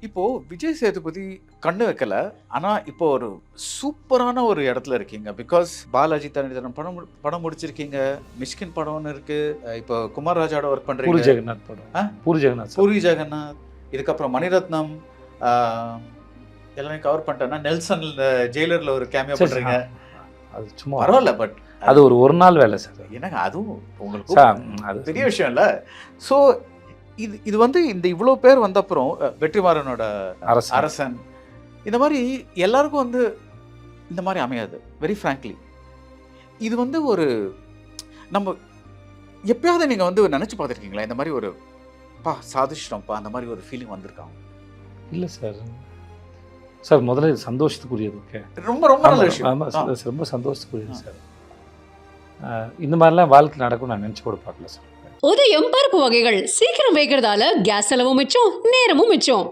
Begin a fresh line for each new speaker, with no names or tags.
இப்போ விஜய் சேதுபதி கண்ணு வைக்கல. ஆனா இப்போ ஒரு சூப்பரான ஒரு இடத்துல இருக்கீங்க. பிகாஸ் பாலாஜி தனித்தனம் படம் முடிச்சிருக்கீங்க. மிஷ்கின் படம் ஒன்று இருக்கு. இப்போ குமார் ராஜாவோட ஒர்க்
பூரி
பண்றீங்க.
ஜெகநாத் படம். பூரி ஜெகநாத்
பூரி ஜெகநாத். இதுக்கப்புறம் மணிரத்னம். எல்லாமே கவர் பண்ணிட்டேன்னா நெல்சன் ஜெயிலர்ல ஒரு கேமியோ பண்றீங்க.
அது சும்மா
பரவாயில்ல. பட்
அது ஒரு நாள் வேலை சார்.
எனக்கு அதுவும் உங்களுக்கு
அது
பெரிய விஷயம் இல்ல. ஸோ இது வந்து இந்த இவ்வளோ பேர் வந்த அப்புறம் வெற்றிமாறனோட அரசன் இந்த மாதிரி எல்லாருக்கும் வந்து இந்த மாதிரி அமையாது. வெரி ஃப்ராங்க்லி இது வந்து ஒரு நம்ம எப்பயாவது நீங்கள் வந்து நினச்சி பார்த்துருக்கீங்களா இந்த மாதிரி ஒரு சாதிச்சிட்டோம்ப்பா அந்த மாதிரி ஒரு ஃபீலிங் வந்திருக்காங்க?
இல்லை சார். சார் முதல்ல இது சந்தோஷத்துக்குரியது. ஓகே,
ரொம்ப ரொம்ப நல்ல விஷயம்.
ஆமாம், ரொம்ப சந்தோஷத்துக்குரியது சார். இந்த மாதிரிலாம் வாழ்க்கை நடக்கும் நான் நினச்சி கூட பார்க்கல சார்.
உதயம் பருப்பு வகைகள் சீக்கிரம் வைக்கிறதால கேஸ் செலவும் மிச்சம், நேரமும் மிச்சம்.